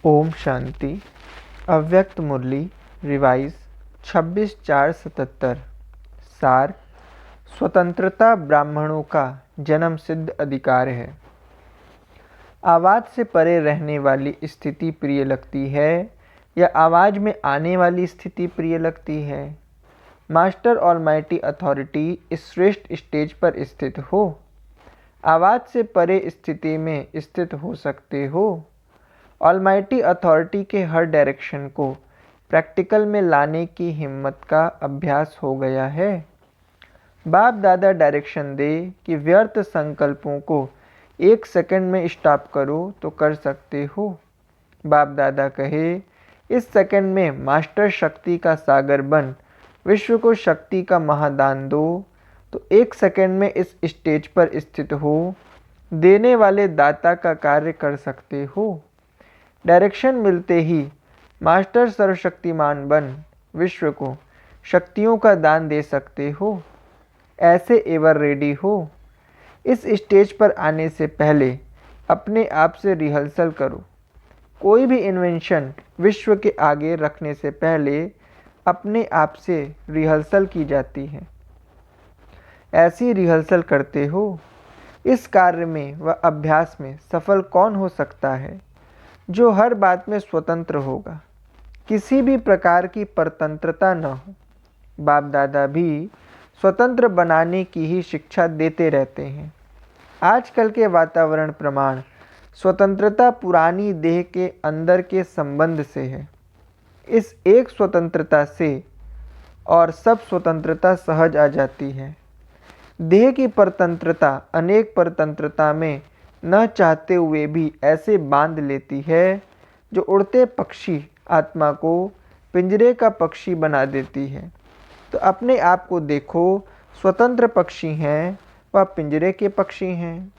ओम शांति। अव्यक्त मुरली रिवाइज 26/4/77। सार: स्वतंत्रता ब्राह्मणों का जन्म सिद्ध अधिकार है। आवाज़ से परे रहने वाली स्थिति प्रिय लगती है या आवाज़ में आने वाली स्थिति प्रिय लगती है? मास्टर ऑलमाइटी अथॉरिटी इस श्रेष्ठ स्टेज पर स्थित हो, आवाज़ से परे स्थिति में स्थित हो सकते हो। ऑलमाइटी अथॉरिटी के हर डायरेक्शन को प्रैक्टिकल में लाने की हिम्मत का अभ्यास हो गया है। बाप दादा डायरेक्शन दे कि व्यर्थ संकल्पों को 1 सेकंड में स्टॉप करो तो कर सकते हो। बाप दादा कहे, इस सेकंड में मास्टर शक्ति का सागर बन विश्व को शक्ति का महादान दो, तो 1 सेकंड में इस स्टेज पर स्थित हो देने वाले दाता का कार्य कर सकते हो। डायरेक्शन मिलते ही मास्टर सर्वशक्तिमान बन विश्व को शक्तियों का दान दे सकते हो। ऐसे एवर रेडी हो। इस स्टेज पर आने से पहले अपने आप से रिहर्सल करो। कोई भी इन्वेंशन विश्व के आगे रखने से पहले अपने आप से रिहर्सल की जाती है। ऐसी रिहर्सल करते हो। इस कार्य में व अभ्यास में सफल कौन हो सकता है? जो हर बात में स्वतंत्र होगा, किसी भी प्रकार की परतंत्रता न हो। बाप दादा भी स्वतंत्र बनाने की ही शिक्षा देते रहते हैं। आजकल के वातावरण प्रमाण स्वतंत्रता पुरानी देह के अंदर के संबंध से है। इस एक स्वतंत्रता से और सब स्वतंत्रता सहज आ जाती है। देह की परतंत्रता अनेक परतंत्रता में न चाहते हुए भी ऐसे बांध लेती है जो उड़ते पक्षी आत्मा को पिंजरे का पक्षी बना देती है। तो अपने आप को देखो, स्वतंत्र पक्षी हैं व पिंजरे के पक्षी हैं।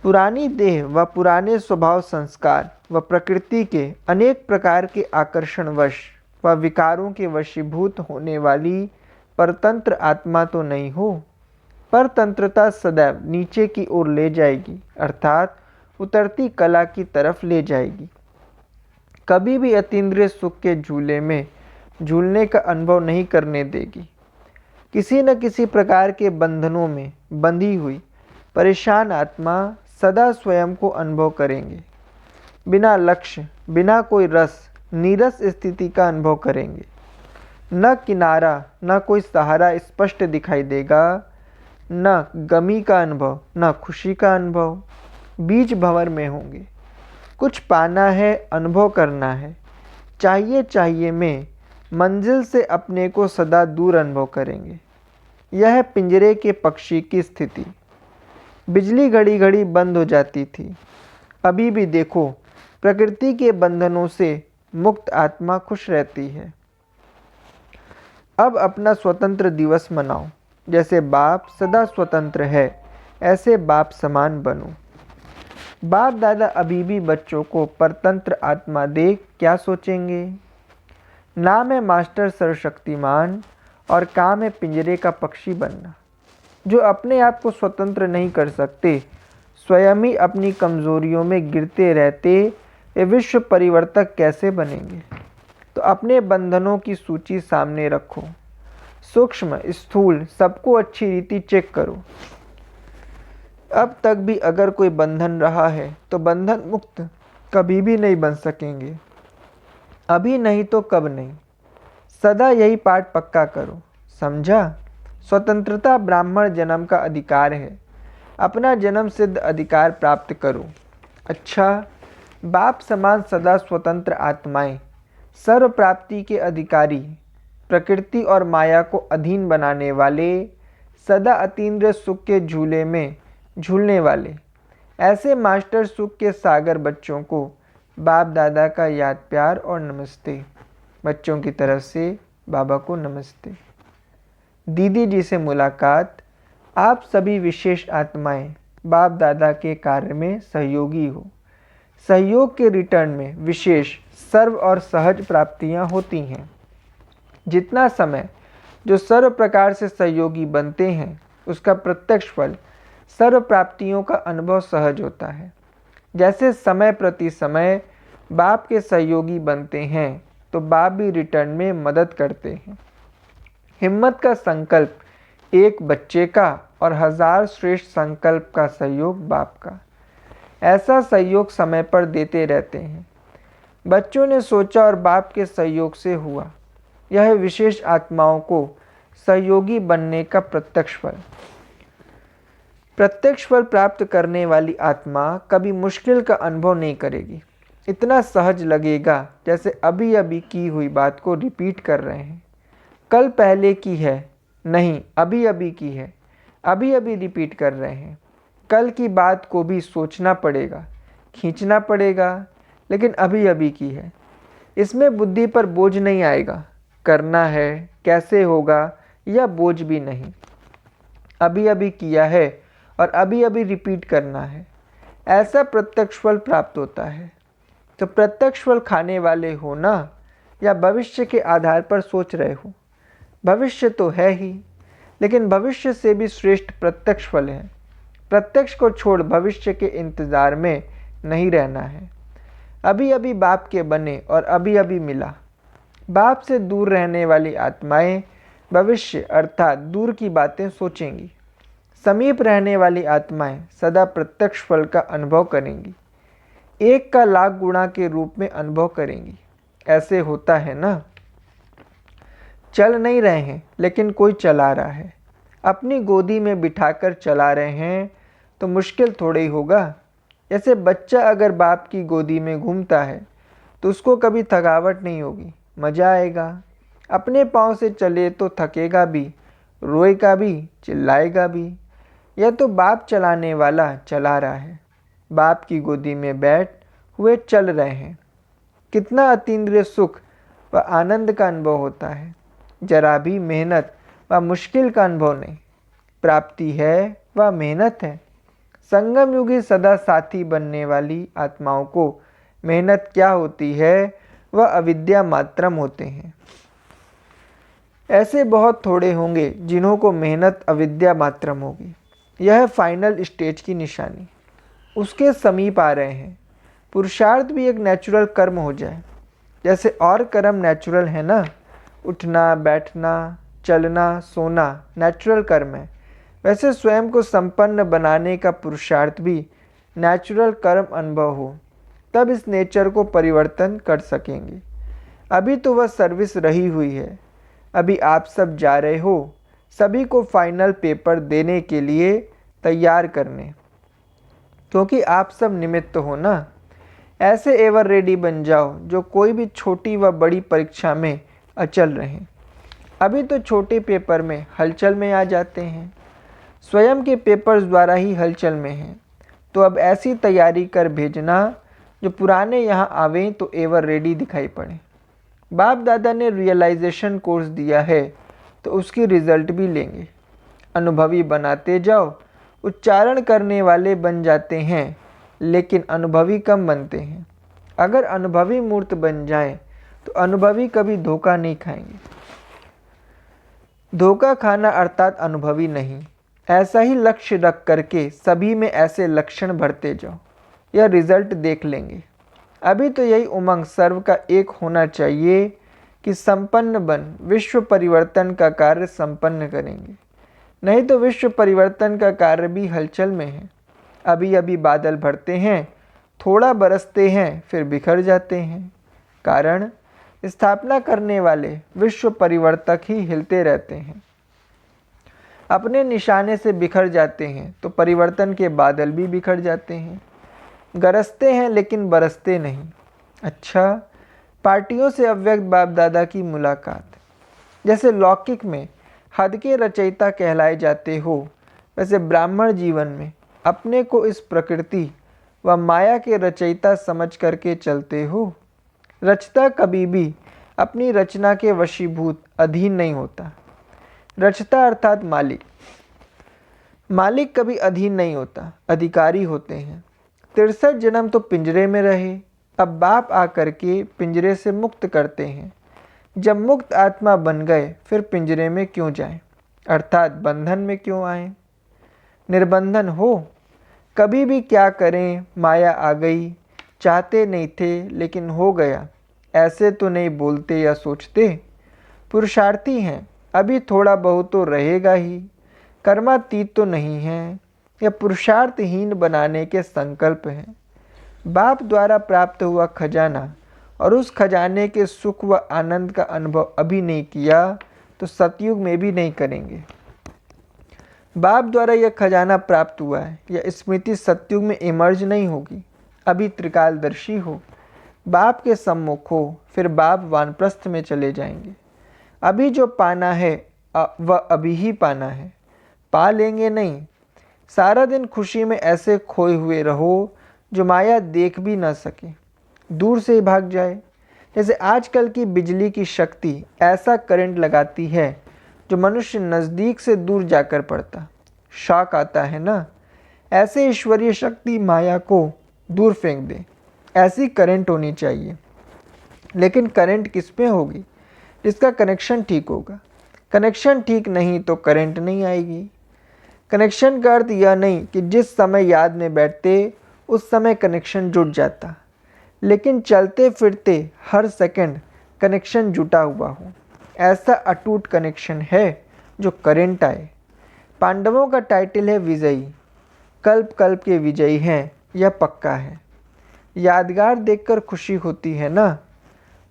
पुरानी देह व पुराने स्वभाव संस्कार व प्रकृति के अनेक प्रकार के आकर्षणवश व विकारों के वशीभूत होने वाली परतंत्र आत्मा तो नहीं हो। परतंत्रता सदैव नीचे की ओर ले जाएगी, अर्थात उतरती कला की तरफ ले जाएगी। कभी भी अतीन्द्रिय सुख के झूले में झूलने का अनुभव नहीं करने देगी। किसी न किसी प्रकार के बंधनों में बंधी हुई परेशान आत्मा सदा स्वयं को अनुभव करेंगे। बिना लक्ष्य, बिना कोई रस, नीरस स्थिति का अनुभव करेंगे। न किनारा, न कोई सहारा स्पष्ट दिखाई देगा, न गमी का अनुभव, न खुशी का अनुभव। बीच भंवर में होंगे। कुछ पाना है, अनुभव करना है। चाहिए में मंजिल से अपने को सदा दूर अनुभव करेंगे। यह है पिंजरे के पक्षी की स्थिति। बिजली घड़ी घड़ी बंद हो जाती थी। अभी भी देखो, प्रकृति के बंधनों से मुक्त आत्मा खुश रहती है। अब अपना स्वतंत्र दिवस मनाओ। जैसे बाप सदा स्वतंत्र है, ऐसे बाप समान बनो। बाप दादा अभी भी बच्चों को परतंत्र आत्मा देख क्या सोचेंगे? नाम है मास्टर सर्वशक्तिमान और काम है पिंजरे का पक्षी बनना। जो अपने आप को स्वतंत्र नहीं कर सकते, स्वयं ही अपनी कमजोरियों में गिरते रहते, वे विश्व परिवर्तक कैसे बनेंगे? तो अपने बंधनों की सूची सामने रखो। सूक्ष्म स्थूल सबको अच्छी रीति चेक करो। अब तक भी अगर कोई बंधन रहा है तो बंधन मुक्त कभी भी नहीं बन सकेंगे। अभी नहीं तो कब नहीं। सदा यही पाठ पक्का करो। समझा? स्वतंत्रता ब्राह्मण जन्म का अधिकार है। अपना जन्म सिद्ध अधिकार प्राप्त करो। अच्छा, बाप समान सदा स्वतंत्र आत्माएं, सर्व प्राप्ति के अधिकारी, प्रकृति और माया को अधीन बनाने वाले, सदा अतीन्द्रिय सुख के झूले में झूलने वाले, ऐसे मास्टर सुख के सागर बच्चों को बाप दादा का याद प्यार और नमस्ते। बच्चों की तरफ से बाबा को नमस्ते। दीदी जी से मुलाकात। आप सभी विशेष आत्माएं बाप दादा के कार्य में सहयोगी हो। सहयोग के रिटर्न में विशेष, सर्व और सहज प्राप्तियां होती हैं। जितना समय जो सर्व प्रकार से सहयोगी बनते हैं, उसका प्रत्यक्ष फल सर्व प्राप्तियों का अनुभव सहज होता है। जैसे समय प्रति समय बाप के सहयोगी बनते हैं तो बाप भी रिटर्न में मदद करते हैं। हिम्मत का संकल्प एक बच्चे का और 1000 श्रेष्ठ संकल्प का सहयोग बाप का। ऐसा सहयोग समय पर देते रहते हैं। बच्चों ने सोचा और बाप के सहयोग से हुआ। यह विशेष आत्माओं को सहयोगी बनने का प्रत्यक्ष फल। प्रत्यक्ष फल प्राप्त करने वाली आत्मा कभी मुश्किल का अनुभव नहीं करेगी। इतना सहज लगेगा जैसे अभी अभी की हुई बात को रिपीट कर रहे हैं। कल पहले की है, नहीं अभी अभी की है, अभी अभी रिपीट कर रहे हैं। कल की बात को भी सोचना पड़ेगा, खींचना पड़ेगा, लेकिन अभी अभी की है। इसमें बुद्धि पर बोझ नहीं आएगा, करना है, कैसे होगा, यह बोझ भी नहीं। अभी अभी किया है और अभी अभी रिपीट करना है। ऐसा प्रत्यक्ष फल प्राप्त होता है। तो प्रत्यक्ष फल खाने वाले हो ना, या भविष्य के आधार पर सोच रहे हो? भविष्य तो है ही, लेकिन भविष्य से भी श्रेष्ठ प्रत्यक्ष फल है। प्रत्यक्ष को छोड़ भविष्य के इंतजार में नहीं रहना है। अभी अभी बाप के बने और अभी अभी मिला। बाप से दूर रहने वाली आत्माएं भविष्य अर्थात दूर की बातें सोचेंगी। समीप रहने वाली आत्माएं सदा प्रत्यक्ष फल का अनुभव करेंगी, एक का लाख गुणा के रूप में अनुभव करेंगी। ऐसे होता है ना? चल नहीं रहे हैं लेकिन कोई चला रहा है। अपनी गोदी में बिठाकर चला रहे हैं तो मुश्किल थोड़ा ही होगा। जैसे बच्चा अगर बाप की गोदी में घूमता है तो उसको कभी थकावट नहीं होगी, मज़ा आएगा। अपने पाँव से चले तो थकेगा भी, रोएगा भी, चिल्लाएगा भी। यह तो बाप चलाने वाला चला रहा है। बाप की गोदी में बैठ हुए चल रहे हैं। कितना अतीन्द्रिय सुख व आनंद का अनुभव होता है। जरा भी मेहनत व मुश्किल का अनुभव नहीं। प्राप्ति है व मेहनत है। संगम युगी सदा साथी बनने वाली आत्माओं को मेहनत क्या होती है वह अविद्या मात्रम होते हैं। ऐसे बहुत थोड़े होंगे जिन्हों को मेहनत अविद्या मात्रम होगी। यह फाइनल स्टेज की निशानी। उसके समीप आ रहे हैं। पुरुषार्थ भी एक नेचुरल कर्म हो जाए। जैसे और कर्म नेचुरल है ना, उठना, बैठना, चलना, सोना नेचुरल कर्म है, वैसे स्वयं को संपन्न बनाने का पुरुषार्थ भी नेचुरल कर्म अनुभव हो, तब इस नेचर को परिवर्तन कर सकेंगे। अभी तो वह सर्विस रही हुई है। अभी आप सब जा रहे हो सभी को फाइनल पेपर देने के लिए तैयार करने, क्योंकि आप सब निमित्त हो ना। ऐसे एवर रेडी बन जाओ जो कोई भी छोटी व बड़ी परीक्षा में अचल रहें। अभी तो छोटे पेपर में हलचल में आ जाते हैं, स्वयं के पेपर्स द्वारा ही हलचल में हैं। तो अब ऐसी तैयारी कर भेजना जो पुराने यहाँ आवें तो एवर रेडी दिखाई पड़े। बाप दादा ने रियलाइजेशन कोर्स दिया है तो उसकी रिजल्ट भी लेंगे। अनुभवी बनाते जाओ। उच्चारण करने वाले बन जाते हैं लेकिन अनुभवी कम बनते हैं। अगर अनुभवी मूर्त बन जाएं तो अनुभवी कभी धोखा नहीं खाएंगे। धोखा खाना अर्थात अनुभवी नहीं। ऐसा ही लक्ष्य रख करके सभी में ऐसे लक्षण भरते जाओ, यह रिजल्ट देख लेंगे। अभी तो यही उमंग सर्व का एक होना चाहिए कि संपन्न बन विश्व परिवर्तन का कार्य संपन्न करेंगे। नहीं तो विश्व परिवर्तन का कार्य भी हलचल में है। अभी अभी बादल भरते हैं, थोड़ा बरसते हैं, फिर बिखर जाते हैं। कारण स्थापना करने वाले विश्व परिवर्तक ही हिलते रहते हैं। अपने निशाने से बिखर जाते हैं तो परिवर्तन के बादल भी बिखर जाते हैं। गरजते हैं लेकिन बरसते नहीं। अच्छा, पार्टियों से अव्यक्त बाप दादा की मुलाकात। जैसे लौकिक में हद के रचयिता कहलाए जाते हो, वैसे ब्राह्मण जीवन में अपने को इस प्रकृति व माया के रचयिता समझ करके चलते हो। रचता कभी भी अपनी रचना के वशीभूत अधीन नहीं होता। रचता अर्थात मालिक। मालिक कभी अधीन नहीं होता, अधिकारी होते हैं। 63 जन्म तो पिंजरे में रहे, अब बाप आकर के पिंजरे से मुक्त करते हैं। जब मुक्त आत्मा बन गए फिर पिंजरे में क्यों जाएं, अर्थात बंधन में क्यों आए। निर्बंधन हो, कभी भी क्या करें, माया आ गई। चाहते नहीं थे लेकिन हो गया। ऐसे तो नहीं बोलते या सोचते। पुरुषार्थी हैं, अभी थोड़ा बहुत तो रहेगा ही। कर्मातीत तो नहीं है, यह पुरुषार्थहीन बनाने के संकल्प हैं। बाप द्वारा प्राप्त हुआ खजाना और उस खजाने के सुख व आनंद का अनुभव अभी नहीं किया तो सतयुग में भी नहीं करेंगे। बाप द्वारा यह खजाना प्राप्त हुआ है, यह स्मृति सतयुग में इमर्ज नहीं होगी। अभी त्रिकालदर्शी हो, बाप के सम्मुख हो, फिर बाप वानप्रस्थ में चले जाएंगे। अभी जो पाना है वह अभी ही पाना है, पा लेंगे नहीं। सारा दिन खुशी में ऐसे खोए हुए रहो जो माया देख भी न सके, दूर से ही भाग जाए। जैसे आजकल की बिजली की शक्ति ऐसा करंट लगाती है जो मनुष्य नज़दीक से दूर जाकर पड़ता, शॉक आता है ना। ऐसे ईश्वरीय शक्ति माया को दूर फेंक दे, ऐसी करंट होनी चाहिए। लेकिन करंट किस पे होगी? जिसका कनेक्शन ठीक होगा। कनेक्शन ठीक नहीं तो करंट नहीं आएगी। कनेक्शन का अर्थ यह नहीं कि जिस समय याद में बैठते उस समय कनेक्शन जुट जाता, लेकिन चलते फिरते हर सेकंड कनेक्शन जुटा हुआ हो। ऐसा अटूट कनेक्शन है जो करंट आए। पांडवों का टाइटल है विजयी, कल्प कल्प के विजयी हैं, यह पक्का है। यादगार देखकर खुशी होती है ना।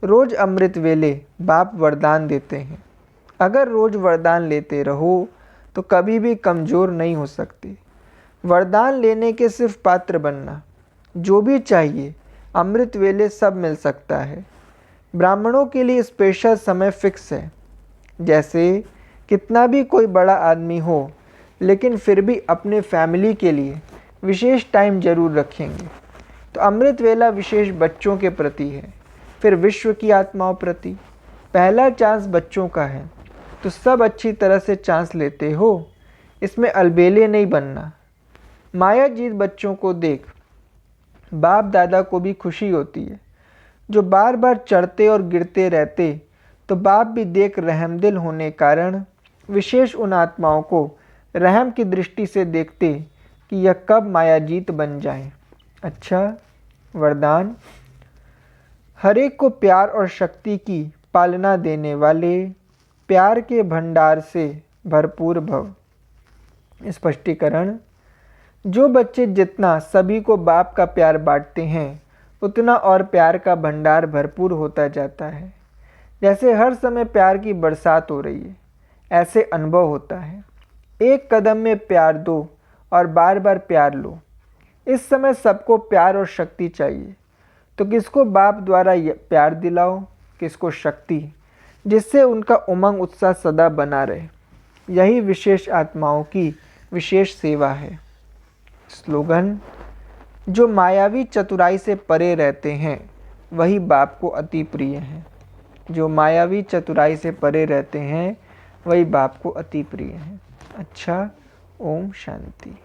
रोज अमृत वेले बाप वरदान देते हैं। अगर रोज वरदान लेते रहो तो कभी भी कमज़ोर नहीं हो सकते। वरदान लेने के सिर्फ पात्र बनना। जो भी चाहिए अमृत वेले सब मिल सकता है। ब्राह्मणों के लिए स्पेशल समय फिक्स है। जैसे कितना भी कोई बड़ा आदमी हो लेकिन फिर भी अपने फैमिली के लिए विशेष टाइम जरूर रखेंगे। तो अमृत वेला विशेष बच्चों के प्रति है, फिर विश्व की आत्माओं प्रति। पहला चांस बच्चों का है तो सब अच्छी तरह से चांस लेते हो, इसमें अलबेले नहीं बनना। माया जीत बच्चों को देख बाप दादा को भी खुशी होती है। जो बार बार चढ़ते और गिरते रहते तो बाप भी देख रहमदिल होने कारण विशेष उन आत्माओं को रहम की दृष्टि से देखते कि यह कब माया जीत बन जाए। अच्छा, वरदान। हर एक को प्यार और शक्ति की पालना देने वाले प्यार के भंडार से भरपूर भव। स्पष्टीकरण। जो बच्चे जितना सभी को बाप का प्यार बांटते हैं उतना और प्यार का भंडार भरपूर होता जाता है। जैसे हर समय प्यार की बरसात हो रही है, ऐसे अनुभव होता है। एक कदम में प्यार दो और बार बार प्यार लो। इस समय सबको प्यार और शक्ति चाहिए, तो किसको बाप द्वारा प्यार दिलाओ, किसको शक्ति, जिससे उनका उमंग उत्साह सदा बना रहे। यही विशेष आत्माओं की विशेष सेवा है। स्लोगन। जो मायावी चतुराई से परे रहते हैं वही बाप को अति प्रिय हैं। जो मायावी चतुराई से परे रहते हैं वही बाप को अति प्रिय हैं। अच्छा, ओम शांति।